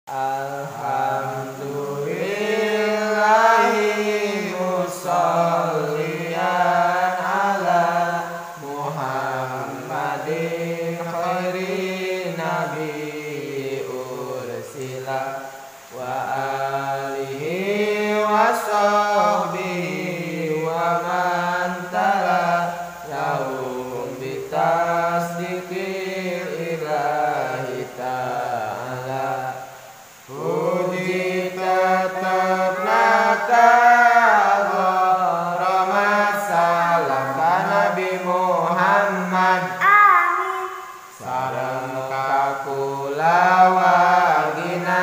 Alhamdulillahi musallian ala Muhammadin khairin nabi ursila wa alihi wa sahbihi wa man tabi'ahum bitasdiqil ilahi ta'ala. Puji tetap rahmat salam ka Nabi Muhammad. Amin. Sareng ka kulawargina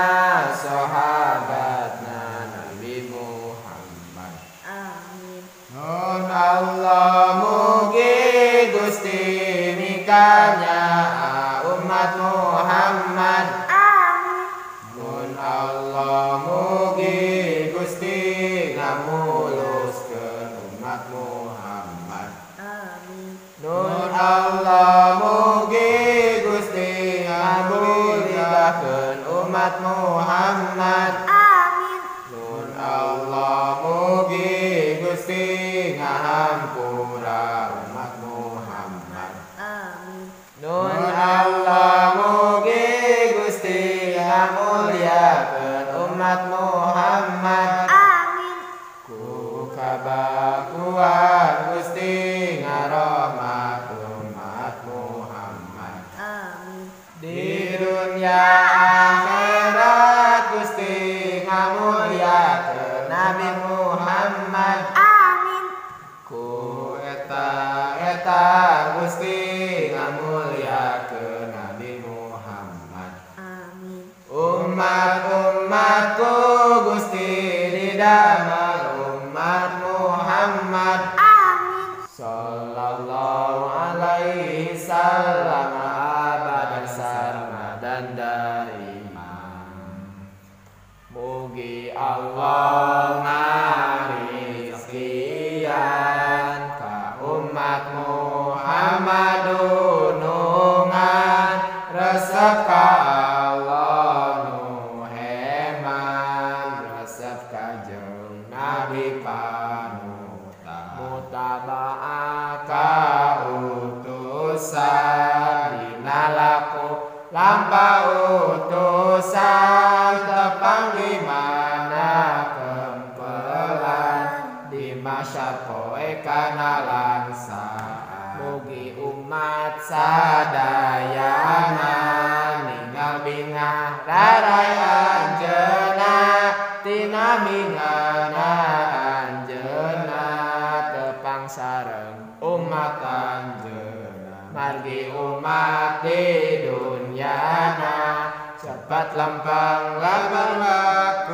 sahabatna Nabi Muhammad. Amin. Nun Allah mugi Gusti nikahnya umat Muhammad. Allah mugi Gusti ngamuluskeun umat Muhammad. Amin. Nun Allah mugi Gusti ngamuliakeun umat Muhammad. Amin. Nun Allah mugi Gusti ngahampura umat Muhammad. Amin. Nun Allah mugi Gusti ngamuliakeun umat Muhammad. Amin. Ku kabakuan Gusti ngarahmat umat Muhammad. Amin. Di dunia akhirat Gusti ngamuliakeun Nabi Muhammad. Amin. Ku eta Gusti ngamuliakeun Nabi Muhammad. Amin. Umat-umatku Gusti didamel umat Muhammad. Amin. Sallallahu alaihi sallam abadan sarmadan daiman. Mugi Allah ngari rizkian ka umat Muhammad nunungan resep ka Allah nu heman resep kajeng Nabi panutan mutabaa ka utusan dina laku lampah utusan tepang di mana kempelan di masyar poe kana langsaan. Mugi umat sadayana ninggal bingah rarai anjeuna tina mingana anjeuna tepang sareng umat anjeuna. Margi umat di dunyana cepat lempeng lakuna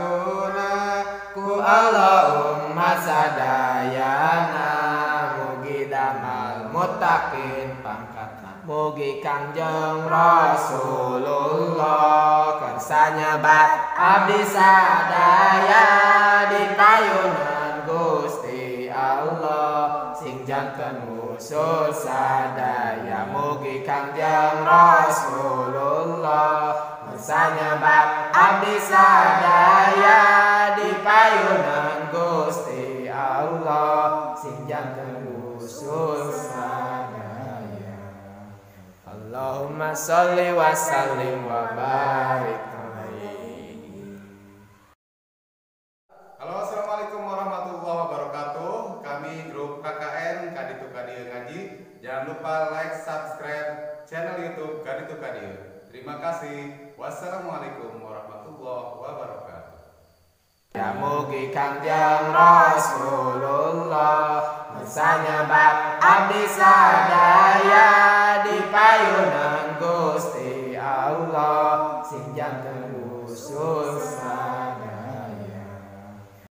ku Allah umat sadayana. Mugi damal muttaqin pangkatna. Mugi Kangjeng Rasulullah kersanya bat abdi sadaya dipayunan Gusti Allah sing janten usul sadaya. Mugi Kangjeng Rasulullah kersanya bat abdi sadaya dipayunan Gusti Allah sing janten usul sadaya. Allahumma sholli wa sallim wa barik alaihi. Halo, assalamualaikum warahmatullahi wabarakatuh. Kami grup KKN Kaditu Kadieu Ngaji. Jangan lupa like, subscribe channel YouTube Kaditu Kadieu. Terima kasih. Wassalamualaikum warahmatullahi wabarakatuh. Ya mugi Kangjeng Rasulullah misalnya bab abdi sadaya dipayunan Gusti Allah sing janten usul